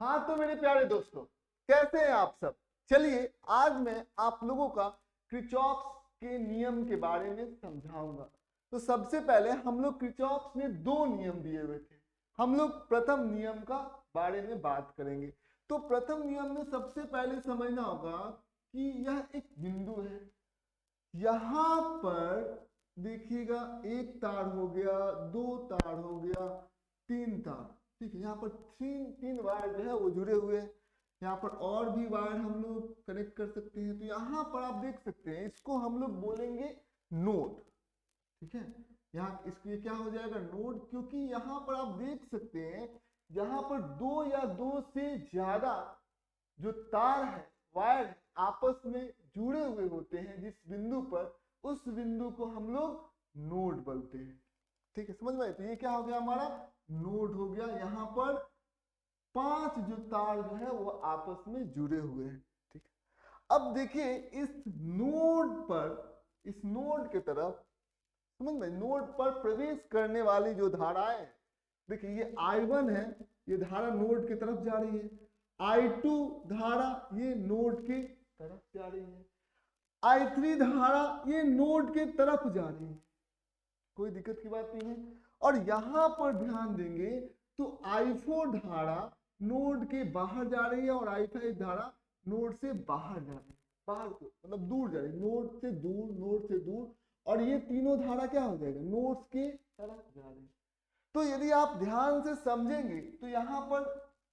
हाँ तो मेरे प्यारे दोस्तों, कैसे हैं आप सब। चलिए आज मैं आप लोगों का किरचॉफ के नियम के बारे में समझाऊंगा। तो सबसे पहले हम लोग किरचॉफ ने दो नियम दिए हुए थे। हम लोग प्रथम नियम का बारे में बात करेंगे। तो प्रथम नियम में सबसे पहले समझना होगा कि यह एक बिंदु है। यहाँ पर देखिएगा, एक तार हो गया, दो तार हो गया, तीन तार। ठीक है, यहाँ पर तीन तीन वायर जो है वो जुड़े हुए हैं। यहाँ पर और भी वायर हम लोग कनेक्ट कर सकते हैं। तो यहाँ पर आप देख सकते हैं, इसको हम लोग बोलेंगे नोड। ठीक है, यहाँ इसके क्या हो जाएगा, नोड। क्योंकि यहाँ पर आप देख सकते हैं, यहाँ पर दो या दो से ज्यादा जो तार है, वायर आपस में जुड़े हुए होते हैं जिस बिंदु पर, उस बिंदु को हम लोग नोड बोलते हैं। ठीक है, समझ में आए। तो ये क्या हो गया, हमारा नोड हो गया। यहाँ पर पांच जो तार जो है वो आपस में जुड़े हुए हैं। ठीक है, अब देखिए इस नोड पर, इस नोड के तरफ, समझ में, नोड पर प्रवेश करने वाली जो धाराएं, देखिए ये I1 है, ये धारा नोड की तरफ जा रही है। I2 धारा ये नोड के तरफ जा रही है। I3 धारा ये नोड के तरफ जा रही है। कोई दिक्कत की बात नहीं है। और यहां पर ध्यान देंगे तो I4 धारा नोड के बाहर जा रही है और I5 धारा नोड से बाहर जा रही है। बाहर को मतलब दूर जा रही है, नोड से दूर, नोड से दूर। और ये तीनों धारा क्या हो जाएगा, नोड्स के तरफ जा रही है। तो यदि आप ध्यान से समझेंगे तो यहाँ पर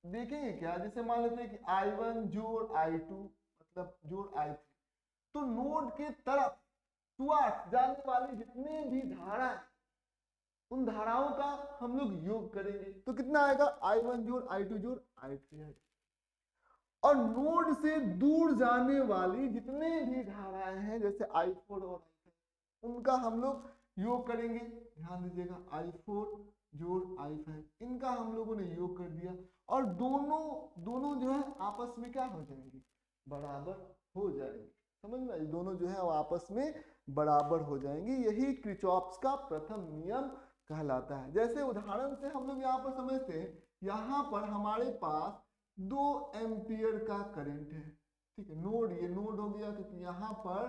देखेंगे क्या, जैसे मान लेते हैं कि I1 जोड़ I2 मतलब जोड़ I3। तो नोड के तरफ टुवर्ड्स जाने वाली जितने भी धारा है, उन धाराओं का हम लोग योग करेंगे। तो कितना आएगा, I1 जोड़ I2 जोड़ I3 है। और नोड से दूर जाने वाली जितने भी धाराएं हैं, जैसे I4 और I5, उनका हम लोग योग करेंगे। ध्यान दीजिएगा, I4 जोड़ I5, इनका हम लोगों ने योग कर दिया। और दोनों जो है आपस में क्या हो जाएंगे, बराबर हो जाएंगे। समझ में आई, दोनों जो है वो आपस में बराबर हो जाएंगे। यही किरचॉफ का प्रथम नियम कहलाता है। जैसे उदाहरण से हम लोग यहाँ पर समझते हैं, यहाँ पर हमारे पास 2 एम्पियर का करंट है। ठीक है, नोड, ये नोड हो गया क्योंकि यहाँ पर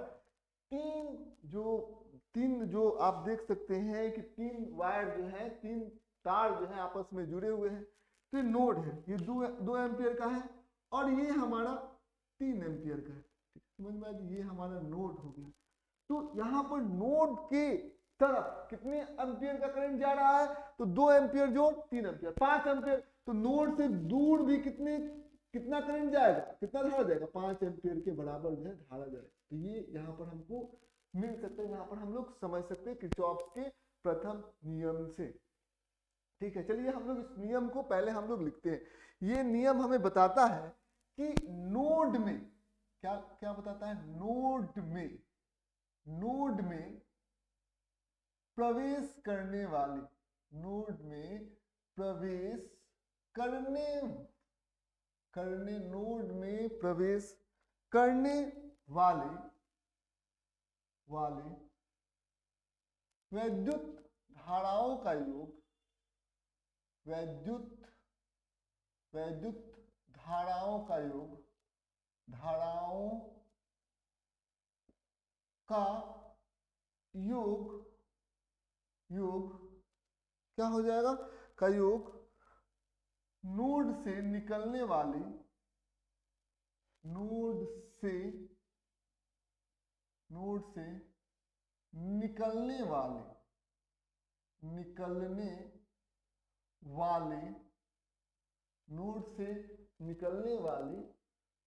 तीन जो आप देख सकते हैं कि तीन वायर जो है, तीन तार जो है आपस में जुड़े हुए हैं। तो ये नोड है, ये दो एम्पियर का है और ये हमारा 3 एम्पियर का है। समझ में आया, ये हमारा नोड हो गया। तो यहाँ पर नोड के तरफ कितने एम्पियर का करंट जा रहा है, तो 2 एम्पियर जोड़ 3 एम्पियर 5 एम्पियर। तो नोड से दूर भी कितना करंट जाएगा, कितना धारा जाएगा, 5 एम्पियर के बराबर जो है धारा जाएगा। तो ये यहाँ पर हमको मिल सकता है, यहाँ पर हम लोग समझ सकते हैं किरचॉफ के प्रथम नियम से। ठीक है, चलिए हम लोग इस नियम को पहले हम लोग लिखते हैं। ये नियम हमें बताता है कि नोड में क्या क्या बताता है, नोड में प्रवेश करने वाली, नोड में प्रवेश नोड में प्रवेश करने वाले वैद्युत धाराओं का योग, वैद्युत धाराओं का योग क्या हो जाएगा, का योग नोड से निकलने वाली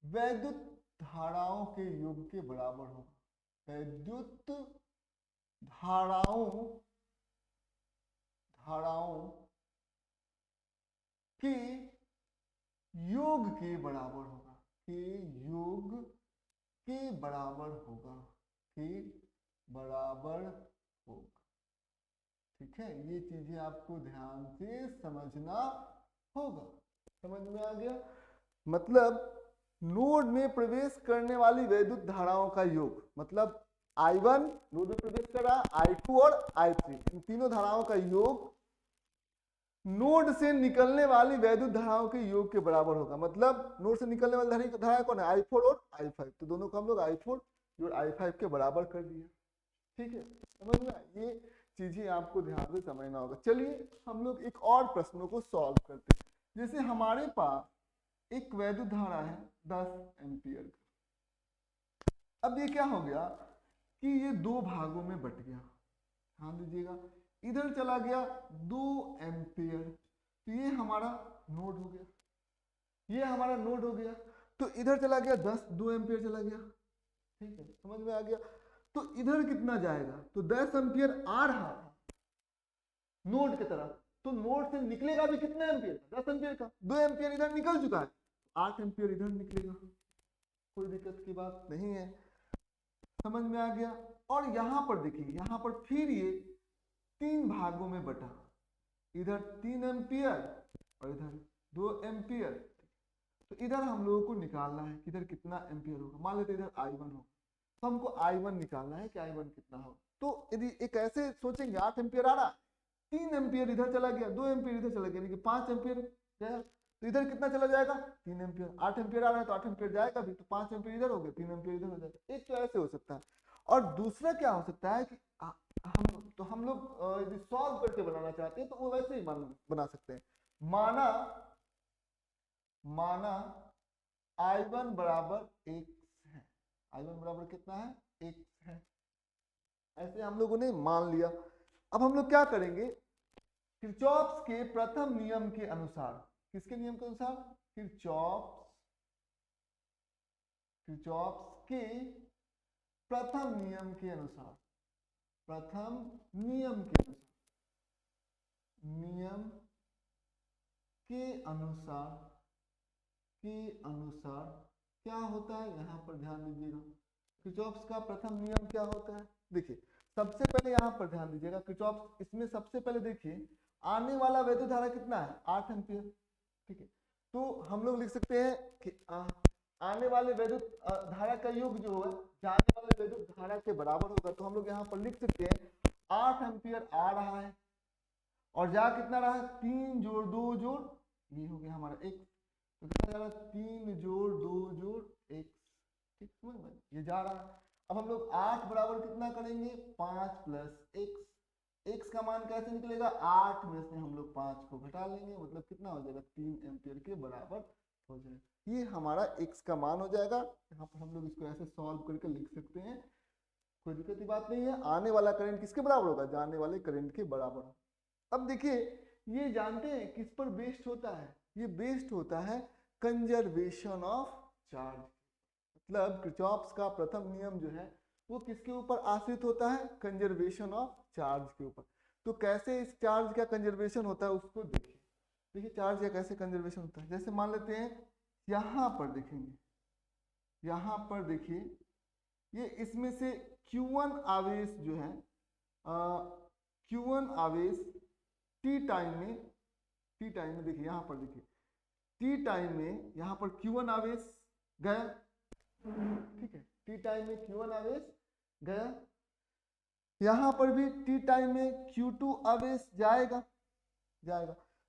वैद्युत धाराओं के योग के बराबर होगा। वैद्युत धाराओं के योग के बराबर होगा, ठीक है, ये चीजें आपको ध्यान से समझना होगा। समझ में आ गया, मतलब नोड में प्रवेश करने वाली वैद्युत धाराओं का योग, मतलब I1 नोड में प्रवेश कर रहा है, I2 और I3, इन तीनों धाराओं का योग नोड से निकलने वाली वैद्युत धाराओं के योग के बराबर होगा। मतलब नोड से निकलने वाली धारा कौन है, I4 और I5, तो दोनों को हम लोग I4 और I5 के बराबर कर दिया। ठीक है, समझ में आया? ये चीजें आपको ध्यान से समझना होगा। चलिए हम लोग एक और प्रश्नों को सॉल्व करते हैं। जैसे हमारे पास एक वैद्युत धारा है 10 एम्पियर का। अब ये क्या हो गया कि ये दो भागों में बट गया। ध्यान दीजिएगा, इधर चला गया 2 एम्पियर, तो ये हमारा नोड हो गया, ये हमारा नोड हो गया। तो इधर चला गया 2 एम्पियर चला गया। ठीक है, समझ में आ गया? तो इधर कितना जाएगा, तो 10 एम्पियर आ रहा था नोड की तरफ, तो नोड से निकलेगा भी कितना एम्पियर का, 10 एम्पियर का। 2 एम्पियर इधर निकल चुका है, 8 एम्पियर इधर निकलेगा, कोई दिक्कत की बात नहीं है। समझ में आ गया? और यहां पर देखिए, यहां पर फिर ये 3 भागों में बटा, इधर 3 एम्पियर और इधर 2 एम्पियर। तो इधर हम लोगों को निकालना है कि इधर कितना एम्पियर होगा। मान लेते इधर I1 हो, तो हमको I1 निकालना है कि I1 कितना हो। तो यदि एक ऐसे सोचेंगे 8 एम्पियर आ रहा, 3 एम्पियर इधर चला गया, 2 एम्पियर इधर चला गया, यानी कि 5 एम्पियर गया, तो इधर कितना चला जाएगा, 3 एम्पियर। 8 एम्पियर आ रहा है तो 8 एम्पियर जाएगा भी, तो 5 एम्पियर इधर हो गया, 3 एम्पियर इधर हो जाएगा। एक तो ऐसे हो सकता है, और दूसरा क्या हो सकता है कि हम लोग यदि सॉल्व करके बनाना चाहते हैं तो वो वैसे ही बना सकते हैं। माना I1 बराबर x है, I1 बराबर कितना है, x है, ऐसे हम लोगों ने मान लिया। अब हम लोग क्या करेंगे, किरचॉफ्स के प्रथम नियम के अनुसार, किसके नियम के अनुसार, किरचॉफ्स के प्रथम नियम के अनुसार, प्रथम नियम के अनुसार, नियम के अनुसार क्या होता है, यहां पर ध्यान दीजिएगा। किरचॉफ्स का प्रथम नियम क्या होता है, देखिए सबसे पहले यहां पर ध्यान दीजिएगा। किरचॉफ्स इसमें सबसे पहले देखिए, आने वाला वैद्युत धारा कितना है, 8 एम्पियर। ठीक है, तो हम लोग लिख सकते हैं कि आने वाले वैद्युत धारा का योग जो है जाने वाले वैद्युत धारा के बराबर होगा। तो हम लोग यहाँ पर लिख सकते हैं 8 एम्पियर आ रहा है और जा कितना रहा है, 3 जोड़ 2 जोड़, ये हो गया हमारा x, तो कितना जा रहा है, 3 जोड़ 2 जोड़ x। ठीक, समझ में ये जा रहा है। अब हम लोग 8 बराबर कितना करेंगे, 5 प्लस x। x का मान कैसे निकलेगा, 8 में से हम लोग 5 को घटा लेंगे, मतलब कितना हो जाएगा, 3 एम्पियर के बराबर हो जाएगा। ये हमारा x का मान हो जाएगा। यहाँ पर हम लोग इसको ऐसे सॉल्व करके लिख सकते हैं, कोई दिक्कत की बात नहीं है। आने वाला करंट किसके बराबर होगा, जाने वाले करंट के बराबर। अब देखिए, ये जानते हैं किस पर बेस्ड होता है, ये बेस्ड होता है कंजर्वेशन ऑफ चार्ज। मतलब किरचॉफ्स का प्रथम नियम जो है वो किसके ऊपर आश्रित होता है, कंजर्वेशन ऑफ चार्ज के ऊपर। तो कैसे इस चार्ज का कंजर्वेशन होता है उसको देखिए। देखिए चार्ज का कैसे कंजर्वेशन होता है, जैसे मान लेते हैं यहां पर देखेंगे, यहां पर देखिए ये इसमें से Q1 आवेश जो है, Q1 आवेश T टाइम में देखिए, यहां पर देखिए T टाइम में यहां पर Q1 आवेश गया। ठीक है, T टाइम में Q1 आवेश गया, यहां पर भी T टाइम में Q2 आवेश जाएगा।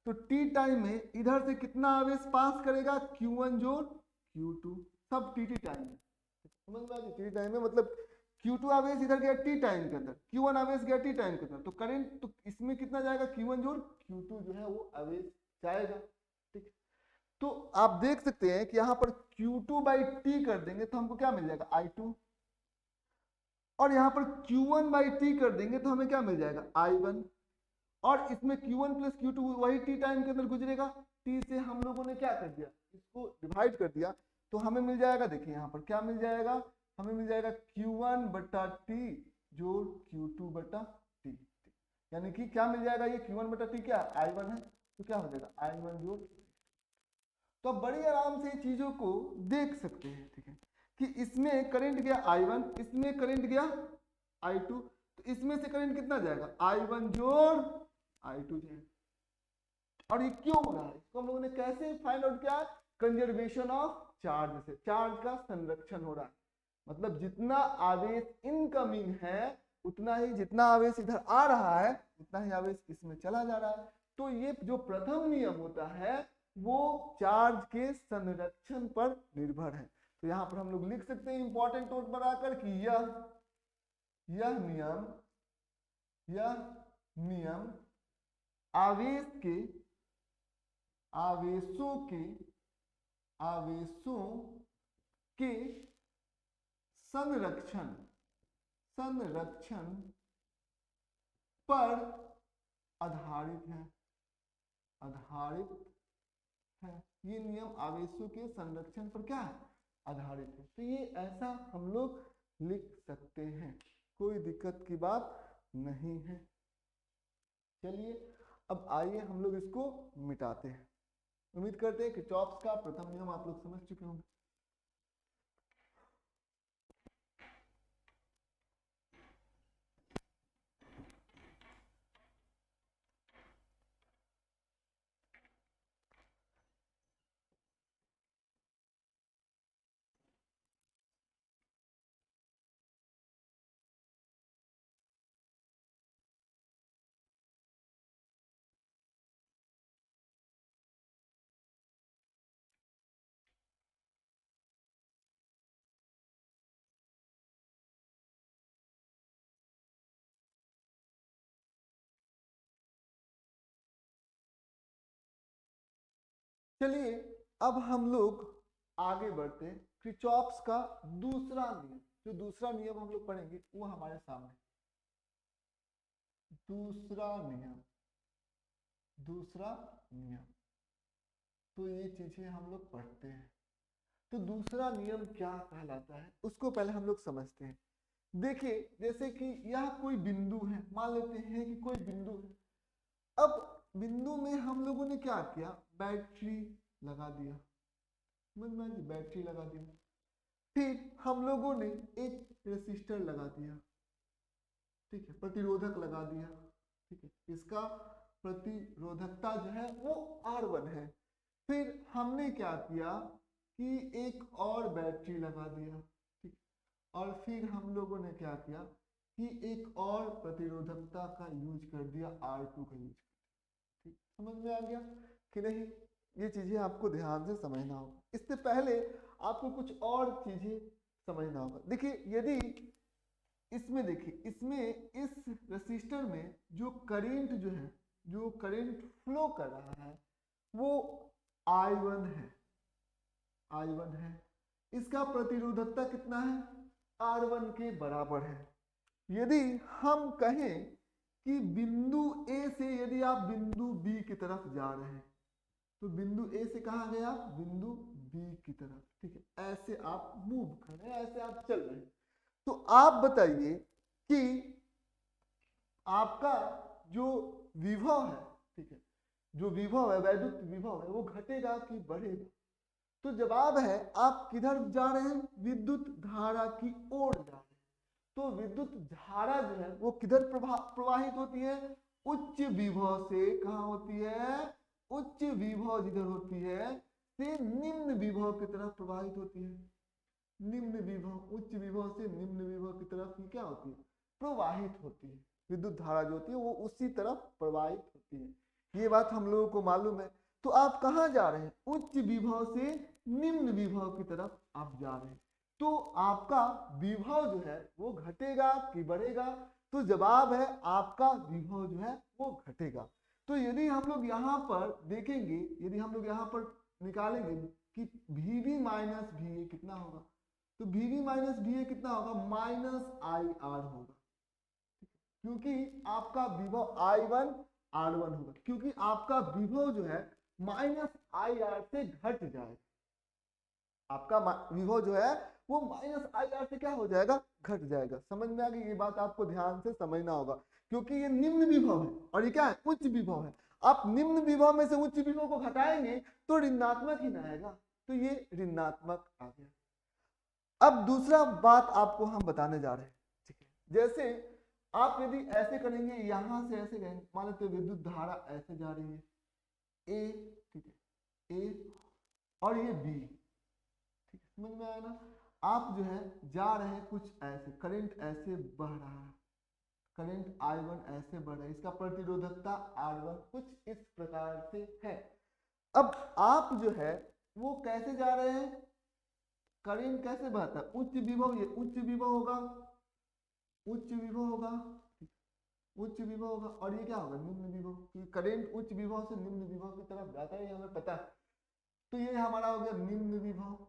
तो T टाइम में इधर से कितना आवेश पास करेगा, Q1 जोड़ Q2, सब T टाइम में। समझ में आ गई, T टाइम में मतलब Q2 आवेश इधर गया T टाइम के अंदर, Q1 आवेश गया T टाइम के अंदर, तो करंट तो इसमें कितना जाएगा, Q1 जोड़ Q2 जो है वो आवेश जाएगा। ठीक, तो आप देख सकते हैं कि यहाँ पर Q2/T कर देंगे तो हमको क्या मिल जाएगा, I2, और यहाँ पर Q1/T कर देंगे तो हमें क्या मिल जाएगा, I1, और इसमें Q1 प्लस Q2 वही T टाइम के अंदर गुजरेगा। T से हम लोगों ने क्या कर दिया, इसको डिवाइड कर दिया, तो हमें मिल जाएगा, देखिए यहाँ पर क्या मिल जाएगा, हमें मिल जाएगा Q1/T जोड़ Q2/T, यानी कि क्या मिल जाएगा, ये Q1/T क्या I1 है, तो क्या हो जाएगा I1 जोड़। तो आप बड़ी आराम से चीजों को देख सकते हैं। ठीक है, कि इसमें करंट गया I1, इसमें करंट गया I2, तो इसमें से करंट कितना जाएगा, I1 जोड़ I2 जाएगा। और ये क्यों हो रहा है, इसको हम लोगों ने कैसे फाइंड आउट किया, कंजर्वेशन ऑफ चार्ज से, चार्ज का संरक्षण हो रहा है। मतलब जितना आवेश इनकमिंग है उतना ही, जितना आवेश इधर आ रहा है उतना ही आवेश इसमें चला जा रहा है। तो ये जो प्रथम नियम होता है वो चार्ज के संरक्षण पर निर्भर है। तो यहाँ पर हम लोग लिख सकते हैं इंपॉर्टेंट नोट बनाकर कि यह नियम आवेशों के संरक्षण पर आधारित है। ये नियम आवेशों के संरक्षण पर क्या है? आधारित है। तो ये ऐसा हम लोग लिख सकते हैं, कोई दिक्कत की बात नहीं है। चलिए अब आइए हम लोग इसको मिटाते हैं। उम्मीद करते हैं कि किरचॉफ का प्रथम नियम आप लोग समझ चुके होंगे। चलिए अब हम लोग आगे बढ़ते हैं। किरचॉफ का दूसरा नियम, जो दूसरा नियम हम लोग पढ़ेंगे वो हमारे सामने। दूसरा नियम तो ये चीजें हम लोग पढ़ते हैं। तो दूसरा नियम क्या कहलाता है उसको पहले हम लोग समझते हैं। देखिए जैसे कि यह कोई बिंदु है, मान लेते हैं कि कोई बिंदु है। अब बिंदु में हम लोगों ने क्या किया, बैटरी लगा दिया, बैटरी लगा दिया। फिर हम लोगों ने एक रेसिस्टर लगा दिया, ठीक है, प्रतिरोधक लगा दिया, ठीक है, इसका प्रतिरोधकता जो है वो R1 है। फिर हमने क्या किया कि एक और बैटरी लगा दिया, ठीक, और फिर हम लोगों ने क्या किया कि एक और प्रतिरोधकता का यूज कर दिया, R2 का यूज कर दिया। ठीक, समझ में आ गया कि नहीं? ये चीजें आपको ध्यान से समझना होगा। इससे पहले आपको कुछ और चीजें समझना होगा। देखिए यदि इसमें देखिए, इसमें इस रेसिस्टर में जो करंट जो है, जो करंट फ्लो कर रहा है वो I1 है। इसका प्रतिरोधकता कितना है? R1 के बराबर है। यदि हम कहें कि बिंदु A से यदि आप बिंदु B की तरफ जा रहे हैं, तो बिंदु A से कहाँ गए आप? बिंदु B की तरफ, ठीक है, ऐसे आप मूव कर रहे हैं, ऐसे आप चल रहे हैं। तो आप बताइए कि आपका जो विभव है, ठीक है, जो विभव है, वैद्युत विभव है, वो घटेगा कि बढ़ेगा? तो जवाब है आप किधर जा रहे हैं? विद्युत धारा की ओर जा रहे हैं। तो विद्युत धारा जो है वो किधर प्रवाहित होती है? उच्च विभव से। कहाँ होती है? उच्च विभव जिधर होती है से निम्न विभव की तरफ प्रवाहित होती है। निम्न विभव, उच्च विभव से निम्न विभव की तरफ क्या होती है? प्रवाहित होती है। विद्युत धारा जो होती है वो उसी तरफ प्रवाहित होती है। ये बात हम लोगों को मालूम है। तो आप कहाँ जा रहे हैं? उच्च विभव से निम्न विभव की तरफ आप जा रहे हैं। तो आपका विभव जो है वो घटेगा कि बढ़ेगा? तो जवाब है आपका विभव जो है वो घटेगा। तो यदि हम लोग यहाँ पर देखेंगे, यदि हम लोग यहाँ पर निकालेंगे कि VB माइनस VA कितना होगा, तो VB माइनस VA कितना होगा? -IR होगा, क्योंकि आपका विभव I1 R1 होगा, क्योंकि आपका विभव जो है -IR से घट जाएगा। आपका विभव जो है वो -IR से क्या हो जाएगा? घट जाएगा। समझ में आ गई? ये बात आपको ध्यान से समझना होगा, क्योंकि ये निम्न विभव है और ये क्या है? उच्च विभव है। आप निम्न विभव में से उच्च विभव को घटाएंगे तो ऋणात्मक ही ना आएगा, तो ये ऋणात्मक आ गया। अब दूसरा बात आपको हम बताने जा रहे हैं, ठीक है, जैसे आप यदि ऐसे करेंगे, यहां से ऐसे करेंगे, मान लेते विद्युत धारा ऐसे जा रही है A, ठीक है, A और ये B, ठीक है, समझ में आया ना? आप जो है जा रहे हैं कुछ ऐसे, करंट ऐसे बह रहा है, करंट I1 ऐसे बढ़ रहा है, इसका प्रतिरोधकता R1 कुछ इस प्रकार से है। अब आप जो है वो कैसे जा रहे हैं, करंट कैसे बहता है, उच्च विभव, ये उच्च विभव होगा, उच्च विभव होगा, उच्च विभव होगा, और ये क्या होगा, निम्न विभव, क्योंकि करंट उच्च विभव से निम्न विभव की तरफ जाता है, ये हमें पता है। तो ये हमारा हो गया निम्न विभव,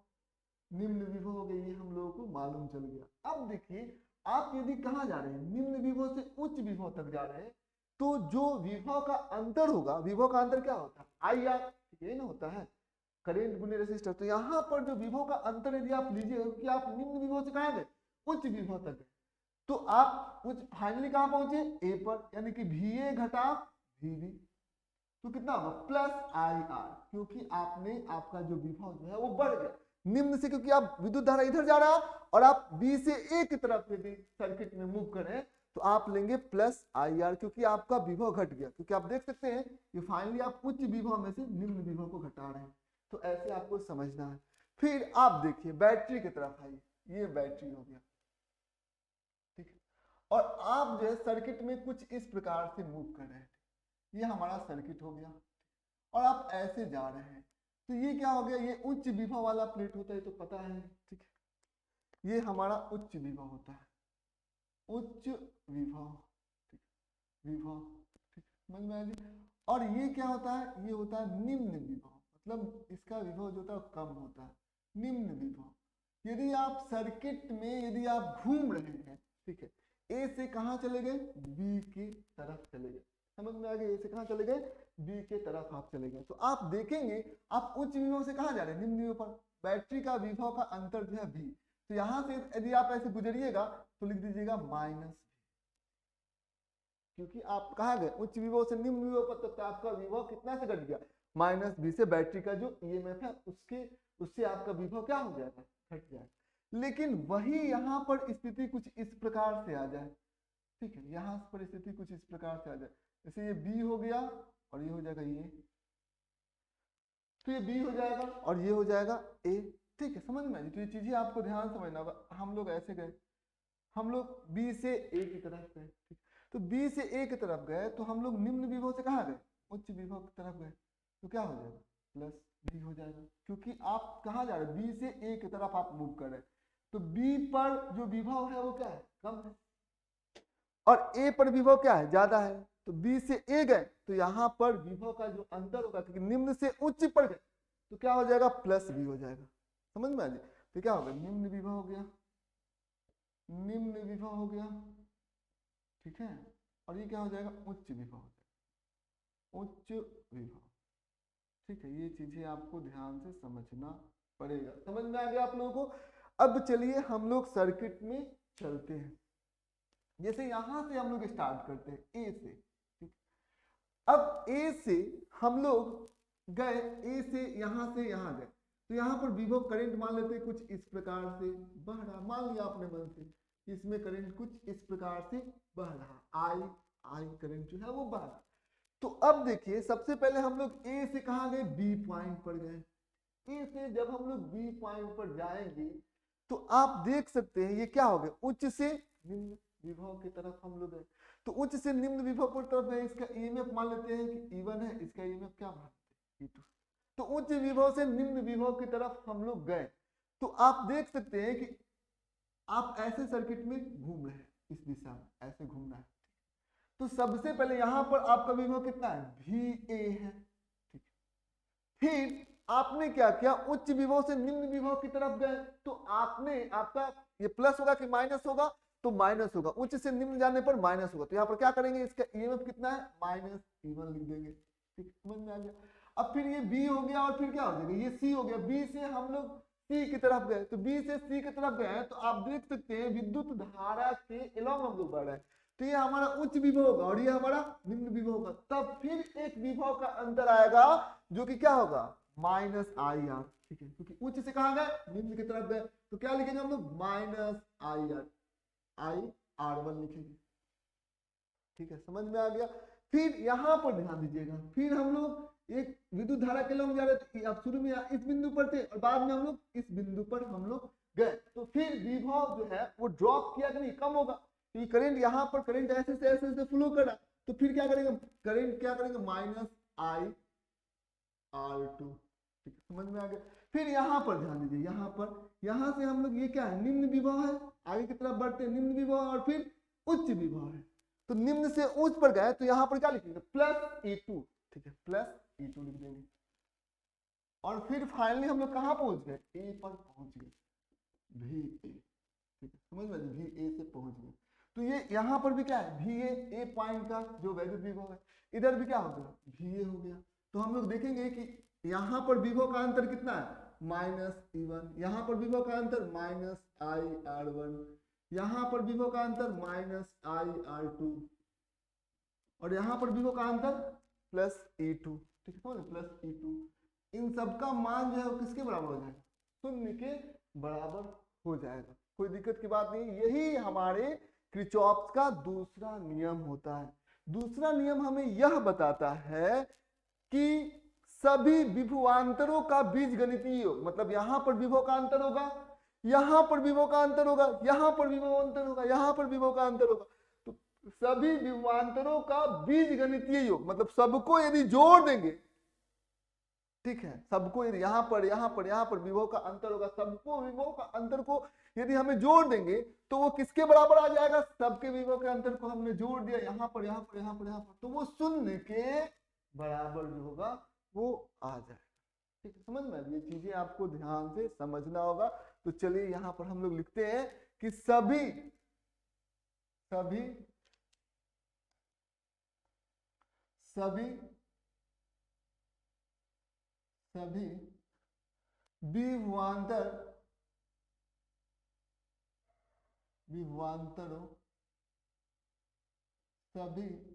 निम्न विभव हो गया, ये हम लोगों को मालूम चल गया। अब देखिए आप यदि कहाँ जा रहे हैं, निम्न विभव से उच्च विभव तक जा रहे हैं, तो जो विभव का अंतर होगा, विभव का अंतर क्या होता है, आई आर, ये ना होता है करंट गुने रेसिस्टर। तो यहाँ पर जो विभव का अंतर यदि आप लीजिए कि आप निम्न विभव से कहाँ गए, उच्च विभव तक गए, तो आप उच्च फाइनली कहाँ पहुंचे, ए पर, यानी कि VA घटा VB, तो कितना होगा प्लस IR, क्योंकि आपने आपका जो विभव जो है वो बढ़ गया निम्न से, क्योंकि आप विद्युत धारा इधर जा रहा है और आप B से A की तरफ यदि सर्किट में मूव करें तो आप लेंगे प्लस IR, क्योंकि आपका विभव घट गया, क्योंकि आप देख सकते हैं कि फाइनली आप उच्च विभव में से निम्न विभव को घटा रहे हैं। तो ऐसे आपको समझना है। फिर आप देखिए बैटरी की तरफ आइए, ये बैटरी हो गया, ठीक है, और आप जो है सर्किट में कुछ इस प्रकार से मूव कर रहे हैं, ये हमारा सर्किट हो गया, और आप ऐसे जा रहे हैं, तो ये क्या हो गया, ये उच्च विभव वाला प्लेट होता है, तो पता है, ठीक है, ये हमारा उच्च विभव होता है, उच्च विभव, ठीक, विभव, ठीक, समझ में आ गया। और ये क्या होता है, ये होता है निम्न विभव, मतलब इसका विभव जो होता है कम होता है, निम्न विभव। यदि आप सर्किट में यदि आप घूम रहे हैं, ठीक है, ए से कहाँ चले गए, बी की तरफ चले गए, समझ में आ गया, ए से कहाँ चले गए, बी के तरफ आप चले गए, तो आप देखेंगे आप उच्च विभव से कहाँ जा रहे हैं, निम्न विभव पर। बैटरी का विभव का अंतर जो है V, तो यहां से यदि आप ऐसे गुजरिएगा तो लिख दीजिएगा माइनस, क्योंकि आप कहाँ गए, उच्च विभव से निम्न विभव पर, तो आपका विभव कितना से घट गया, माइनस V से। बैटरी का जो EMF है उससे आपका विभव क्या हो जाएगा, घट जाएगा। लेकिन वही यहाँ पर स्थिति कुछ इस प्रकार से आ जाए, ठीक है, यहाँ पर स्थिति कुछ इस प्रकार से आ जाए, जैसे ये B हो गया और ये हो जाएगा ये, तो ये B हो जाएगा और ये हो जाएगा A, ठीक है, समझ में आई। तो ये चीजें आपको ध्यान समझना होगा। हम लोग ऐसे गए, हम लोग B से A की तरफ गए, ठीक, तो B से A की तरफ गए तो हम लोग निम्न विभव से कहाँ गए, उच्च विभव की तरफ गए, तो क्या हो जाएगा प्लस B हो जाएगा, क्योंकि आप कहाँ जा रहे हैं, B से A की तरफ आप मूव कर रहे हैं, तो B पर जो विभव है वो क्या है, कम है, और A पर विभव क्या है, ज्यादा है। तो B से A गए तो यहाँ पर विभव का जो अंतर होगा, क्योंकि निम्न से उच्च पर गए तो क्या हो जाएगा, प्लस B हो जाएगा, समझ में आ जाए। तो क्या होगा, निम्न विभव हो गया, निम्न विभव हो गया, ठीक है, और ये क्या हो जाएगा, उच्च विभव हो जाएगा, उच्च विभव, ठीक है। ये चीजें आपको ध्यान से समझना पड़ेगा। समझ में आ गया आप लोगों को। अब चलिए हम लोग सर्किट में चलते हैं। जैसे यहां से हम लोग स्टार्ट करते हैं ए से, ठीक, अब ए से हम लोग गए, ए से यहां यहाँ गए, तो यहाँ पर विभव करंट मान लेते हैं कुछ इस प्रकार से बह रहा, मान लिया आपने मन से, इसमें करंट कुछ इस प्रकार से बह रहा, आई करंट जो है वो बह रहा। तो अब देखिए सबसे पहले हम लोग ए से कहाँ गए, बी पॉइंट पर गए। ए से जब हम लोग बी पॉइंट पर जाएंगे तो आप देख सकते हैं ये क्या हो गया, उच्च से निम्न विभव की तरफ हम लोग गए। तो उच्च से निम्न विभव की तरफ गए, इसका ईएमएफ मान लेते हैं कि E1 है, इसका ईएमएफ क्या मानते हैं, E2। तो उच्च विभव से निम्न विभव की तरफ हम लोग गए, तो आप देख सकते हैं कि आप ऐसे सर्किट में घूम रहे हैं, इस दिशा में ऐसे घूमना है। तो सबसे पहले यहां पर आपका विभव कितना है, VA है, ठीक। फिर आपने क्या किया, उच्च विभव से निम्न विभव की तरफ गए, तो आपने आपका ये प्लस होगा कि माइनस होगा, तो माइनस होगा, उच्च से निम्न जाने पर माइनस होगा, तो यहाँ पर क्या करेंगे, इसका ईएमएफ कितना है, माइनस E1 लिख देंगे, ठीक, समझ में आ गया। अब फिर ये B हो गया और फिर क्या हो जाएगा, ये C हो गया। B से हम लोग C की तरफ गए, तो B से C की तरफ गए तो आप देख सकते हैं विद्युत धारा के एलॉन्ग हम लोग बढ़ रहे हैं, तो ये हमारा उच्च विभव होगा और ये हमारा निम्न विभव होगा। तब फिर एक विभव का अंतर आएगा जो कि क्या होगा, माइनस IR, ठीक है, क्योंकि उच्च से कहाँ गए, निम्न की तरफ गए, तो क्या लिखेंगे हम लोग, माइनस IR1 लिखेंगे, ठीक है, समझ में आ गया। फिर यहाँ पर ध्यान दीजिएगा, फिर हम लोग एक विद्युत धारा के लॉन्ग जा रहे थे, आप शुरू में इस बिंदु पर थे और बाद में हम लोग इस बिंदु पर हम लोग गए, तो फिर विभव जो है वो ड्रॉप किया कि नहीं, कम होगा, तो ये करंट यहाँ पर करंट ऐसे से ऐसे से फ्लो कर रहा, तो फिर क्या करेंगे, करंट क्या करेंगे, माइनस आई आर टू। ठीक है, समझ में आ गया। फिर यहाँ पर ध्यान दीजिए, यहाँ पर, यहाँ से हम लोग, ये क्या है, निम्न विभव है, आगे की तरफ बढ़ते हैं, निम्न विभव और फिर उच्च विभव है। तो निम्न से उच्च पर गए तो यहाँ पर क्या लिखेंगे, प्लस ई टू। ठीक है, प्लस ई टू लिख देंगे। और फिर फाइनली हम लोग कहाँ पहुंच गए, ए पर पहुंच गए, वी ए। ठीक है, समझ में, वी ए से पहुंच गए। तो ये यहाँ पर भी क्या है, वी ए पॉइंट का जो वैद्युत विभव है, इधर भी क्या हो गया, वी ए हो गया। तो हम लोग देखेंगे कि यहाँ पर विभव का अंतर कितना है, माइनस ई वन, यहाँ पर विभव का अंतर माइनस आई आर वन, यहाँ पर विभव का अंतर माइनस आई आर टू, और यहाँ पर विभव का अंतर प्लस ई टू। ठीक है, प्लस ई टू। इन सबका मान जो है वो किसके बराबर हो जाएगा, शून्य के बराबर हो जाएगा। कोई दिक्कत की बात नहीं। यही हमारे किरचॉफ का दूसरा नियम होता है। दूसरा नियम हमें यह बताता है कि सभी विभवांतरों का बीजगणितीय योग, मतलब यहाँ पर विभव का अंतर होगा, यहाँ पर विभव का अंतर होगा, यहाँ पर विभव अंतर होगा, यहाँ पर विभव का अंतर होगा। तो सभी विभवांतरों का बीजगणितीय योग, मतलब सबको यदि जोड़ देंगे, ठीक है, सबको यदि यहाँ पर विभव का अंतर होगा, सबको विभव का अंतर को यदि हमें जोड़ देंगे तो वो किसके बराबर आ जाएगा, सबके विभव के अंतर को हमने जोड़ दिया, यहाँ पर, तो वो शून्य के बराबर जो होगा वो आ जाएगा। ठीक है, समझ में, ये चीजें आपको ध्यान से समझना होगा। तो चलिए यहाँ पर हम लोग लिखते हैं कि सभी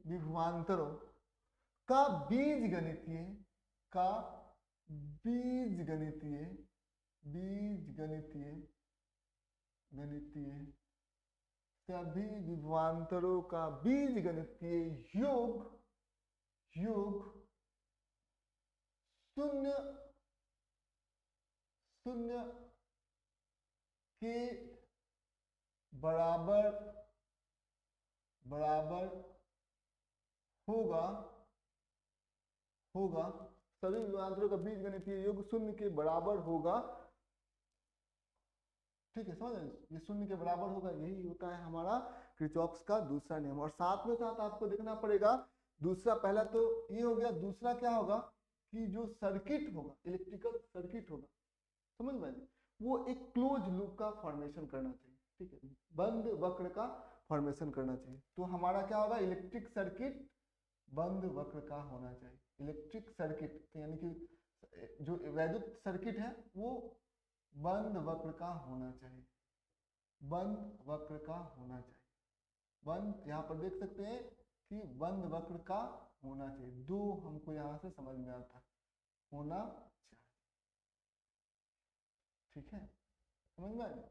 विभवांतरों का बीजगणितीय सभी विभवांतरों का बीजगणितीय योग शून्य के बराबर होगा। सभी विभवांतरों का बीजगणितीय योग शून्य के बराबर होगा। ठीक है, समझ रहे हैं, ये शून्य के बराबर होगा, यही होता है हमारा किरचॉफ का दूसरा नियम। और साथ में साथ आपको देखना पड़ेगा दूसरा, पहला तो ये हो गया, दूसरा क्या होगा कि जो सर्किट होगा, इलेक्ट्रिकल सर्किट होगा, समझ में, वो एक क्लोज लूप का फॉर्मेशन करना चाहिए। ठीक है, बंद वक्र का फॉर्मेशन करना चाहिए। तो हमारा क्या होगा, इलेक्ट्रिक सर्किट बंद वक्र का होना चाहिए। इलेक्ट्रिक सर्किट यानी कि जो वैद्युत सर्किट है वो बंद वक्र का होना चाहिए, बंद, यहाँ पर देख सकते हैं कि बंद वक्र का होना चाहिए। दो हमको यहाँ से समझ में आता है, होना चाहिए। ठीक है, समझ में आया।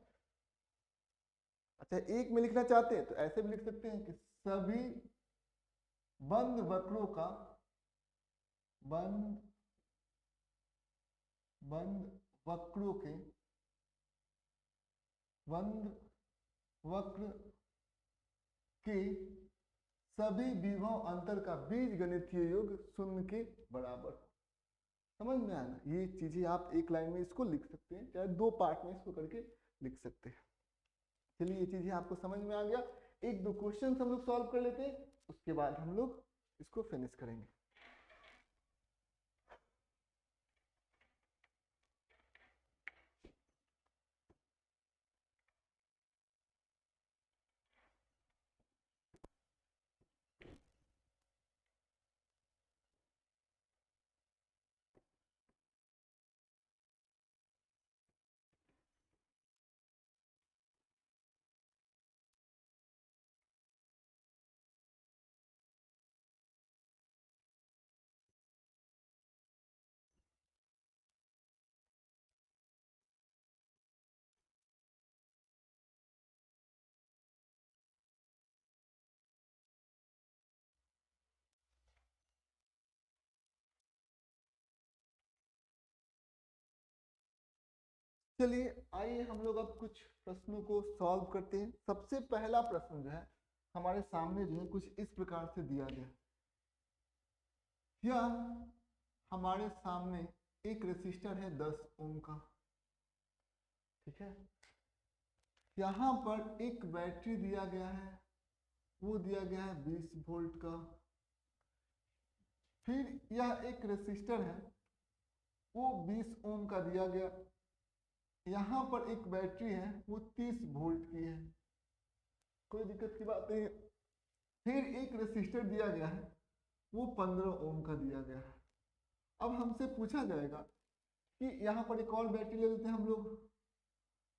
अच्छा, एक में लिखना चाहते हैं तो ऐसे भी लिख सकते हैं कि सभी बंद वक्रों का वक्र के सभी विभव अंतर का बीजगणितीय योग शून्य के बराबर। समझ में आना, ये चीजें आप एक लाइन में इसको लिख सकते हैं, चाहे दो पार्ट में इसको करके लिख सकते हैं। चलिए, ये चीजें आपको समझ में आ गया। एक दो क्वेश्चन हम लोग सॉल्व कर लेते हैं, उसके बाद हम लोग इसको फिनिश करेंगे। चलिए, आइए हम लोग अब कुछ प्रश्नों को सॉल्व करते हैं। सबसे पहला प्रश्न जो है हमारे सामने जो है कुछ इस प्रकार से दिया गया, या हमारे सामने एक रेसिस्टर है 10 ओम का, ठीक है। यहाँ पर एक बैटरी दिया गया है, वो दिया गया है 20 वोल्ट का। फिर यह एक रेसिस्टर है, वो 20 ओम का दिया गया। यहाँ पर एक बैटरी है, वो 30 वोल्ट की है, कोई दिक्कत की बात नहीं है। फिर एक रेसिस्टर दिया गया है, वो 15 ओम का दिया गया है। अब हमसे पूछा जाएगा कि यहाँ पर एक और बैटरी ले लेते हैं हम लोग,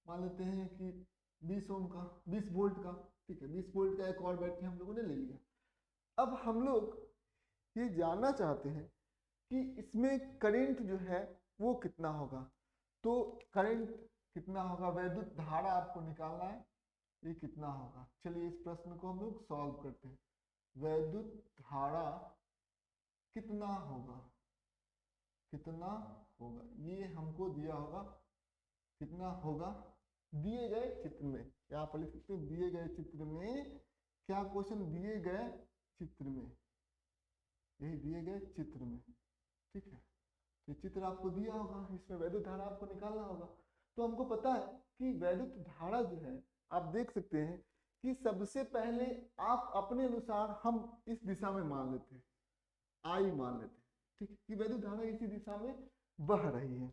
मान लेते हैं कि 20 ओम का, 20 वोल्ट का, ठीक है। 20 वोल्ट का एक और बैटरी हम लोगों ने ले लिया। अब हम लोग ये जानना चाहते हैं कि इसमें करंट जो है वो कितना होगा। तो करंट कितना होगा, वैद्युत धारा आपको निकालना है, ये कितना होगा। चलिए इस प्रश्न को हम लोग सॉल्व करते हैं। वैद्युत धारा कितना होगा, कितना होगा, ये हमको दिया होगा, कितना होगा दिए गए चित्र में। यहाँ पर लिख सकते हैं दिए गए चित्र में, क्या क्वेश्चन दिए गए चित्र में, यही दिए गए चित्र में, ठीक है। तो चित्र आपको दिया होगा, इसमें वैद्युत धारा आपको निकालना होगा। तो हमको पता है कि वैद्युत धारा जो है, आप देख सकते हैं कि सबसे पहले आप अपने अनुसार हम इस दिशा में मान लेते हैं, आई मान लेते हैं, ठीक है, कि वैद्युत धारा इसी दिशा में बह रही है।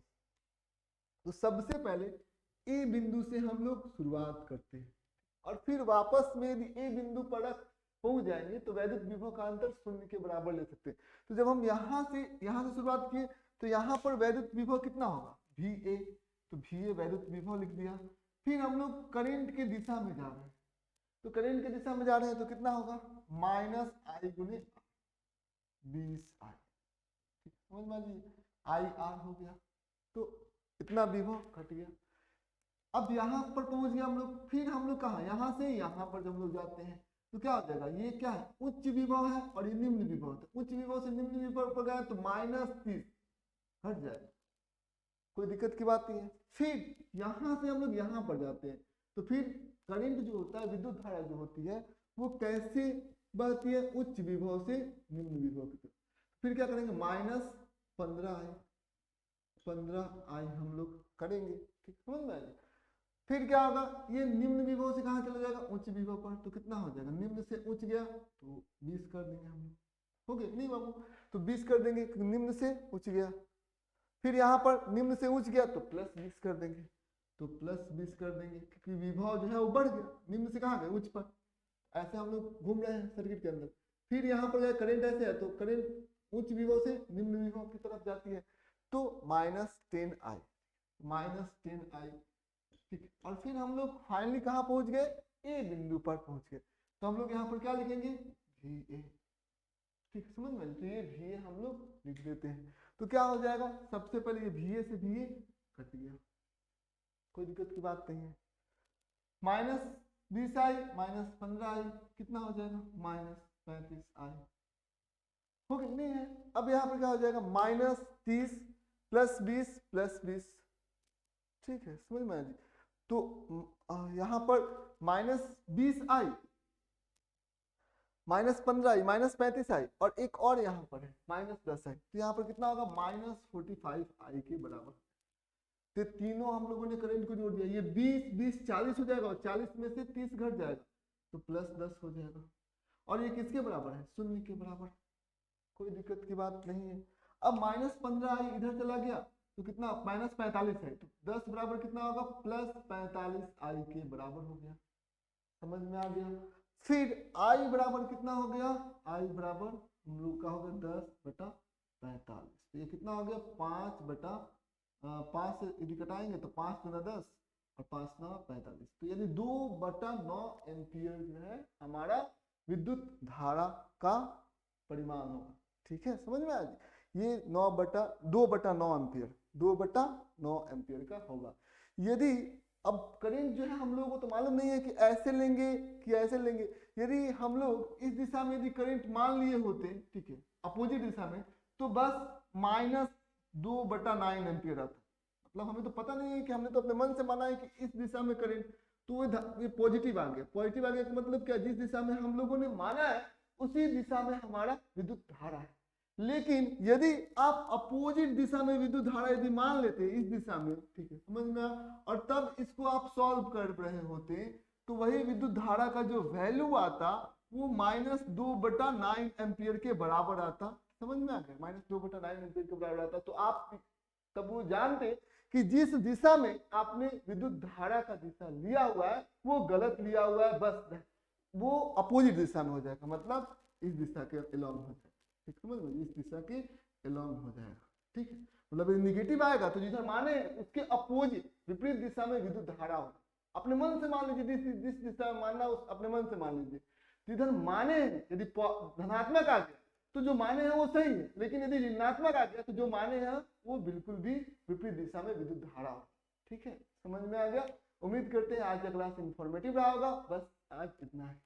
तो सबसे पहले ए बिंदु से हम लोग शुरुआत करते हैं, और फिर वापस में यदि ए बिंदु पर पहुंच जाएंगे तो वैद्युत विभव का अंतर शून्य के बराबर ले सकते हैं। तो जब हम यहाँ से शुरुआत किए तो यहाँ पर वैद्युत विभव कितना होगा, VA, तो VA वैद्युत विभव लिख दिया। फिर हम लोग करंट के दिशा में जा रहे हैं, तो करंट के दिशा में जा रहे हैं तो कितना होगा, -I गुने 20I, समझ में लीजिए, IR हो गया, तो इतना विभव घट गया। अब यहाँ पर पहुंच गया हम लोग, फिर हम लोग कहाँ, यहाँ से यहाँ पर जब हम लोग जाते हैं तो क्या हो जाएगा, ये क्या है, उच्च विभव है और ये निम्न विभव है। तो उच्च विभव से निम्न विभव पर गया तो -30 हट जाएगा, कोई दिक्कत की बात नहीं है। फिर यहाँ से हम लोग यहाँ पर जाते हैं तो फिर करंट जो होता है, विद्युत धारा जो होती है, वो कैसे बहती है, उच्च विभव से निम्न विभव की तरफ। फिर क्या करेंगे, -15I हम लोग करेंगे, ठीक, समझ में आएगा। फिर क्या होगा, ये निम्न विभव से कहाँ चला जाएगा, उच्च विभव पर, तो कितना हो जाएगा, निम्न से उच्च गया तो 20 कर देंगे हम लोग, हो गया नहीं बाबू, तो 20 कर देंगे, निम्न से उच्च गया। फिर यहाँ पर निम्न से उच्च गया तो +20 कर देंगे, तो +20 कर देंगे, क्योंकि विभव जो है वो बढ़ गया, निम्न से कहाँ गए, उच्च पर। ऐसे हम लोग घूम रहे हैं सर्किट के अंदर। फिर यहाँ पर करंट ऐसे है, तो करंट उच्च विभव से निम्न विभव की तरफ जाती है, तो -10I, ठीक है। और फिर हम लोग फाइनली कहाँ पहुंच गए, ए बिंदु पर पहुंच गए, तो हम लोग यहाँ पर क्या लिखेंगे, VA, ठीक, समझ में। तो ये VA हम लोग लिख देते हैं, तो क्या हो जाएगा, सबसे पहले ये VA से VA कट गया, कोई दिक्कत की बात नहीं है। -20I -15I कितना हो जाएगा, -35I, हो गया नहीं है। अब यहाँ पर क्या हो जाएगा, -30 + 20 + 20, ठीक है, समझ में आया जी। तो यहाँ पर -20I -15I -35I और एक और यहाँ पर है -10I, तो यहाँ पर कितना होगा, -45I के बराबर। तो तीनों हम लोगों ने करंट को जोड़ दिया, ये 20 40 हो जाएगा, और 40 में से 30 घट जाएगा तो +10 हो जाएगा, और ये किसके बराबर है, शून्य के बराबर, कोई दिक्कत की बात नहीं है। अब -15I इधर चला गया तो कितना, -45 है, तो 10 बराबर कितना होगा, +45I के बराबर हो गया, समझ में आ गया। फिर I बराबर कितना हो गया, I बराबर हम लोग का हो गया 10/45, तो ये कितना हो गया, 5 से यदि कटाएंगे तो 5 × 10 और 5 × 9 45, तो यानी 2/9 एम्पियर जो है हमारा विद्युत धारा का परिमाण होगा, ठीक है, समझ में आ गया। ये 2/9 एम्पियर, 2/9 एम्पियर का होगा। यदि अब करंट जो है हम लोगों को तो मालूम नहीं है कि ऐसे लेंगे कि ऐसे लेंगे, यदि हम लोग इस दिशा में यदि करंट मान लिए होते, ठीक है, अपोजिट दिशा में, तो बस -2/9 एम्पियर आता। मतलब हमें तो पता नहीं है कि हमने तो अपने मन से माना है कि इस दिशा में करंट, तो ये पॉजिटिव आ गया। पॉजिटिव आ गया का मतलब क्या, जिस दिशा में हम लोगों ने माना है उसी दिशा में हमारा विद्युत धारा है। लेकिन यदि आप अपोजिट दिशा में विद्युत धारा यदि मान लेते इस दिशा में, ठीक है, समझ में, और तब इसको आप सॉल्व कर रहे होते तो वही विद्युत धारा का जो वैल्यू आता वो -2/9 एम्पियर के बराबर आता। समझ में आ गया, -2/9 एम्पियर के बराबर आता। तो आप तब वो जानते कि जिस दिशा में आपने विद्युत धारा का दिशा लिया हुआ है वो गलत लिया हुआ है, बस वो अपोजिट दिशा में हो जाएगा, मतलब इस दिशा के अलोंग हो जाएगा। ठीक, समझ में, इस दिशा के अलोंग हो जाएगा। ठीक है, मतलब निगेटिव आएगा तो जिधर माने उसके अपोजिट विपरीत दिशा में विद्युत धारा हो। अपने मन से मान लीजिए, जिस दिशा में मानना उस अपने मन से मान लीजिए। जिधर माने यदि धनात्मक आ गया तो जो माने हैं वो सही है, लेकिन यदि ऋणात्मक आ गया तो जो माने हैं वो बिल्कुल भी विपरीत दिशा में विद्युत धारा हो। ठीक है, समझ में आ गया। उम्मीद करते हैं आज का क्लास इंफॉर्मेटिव रहा होगा। बस आज इतना है।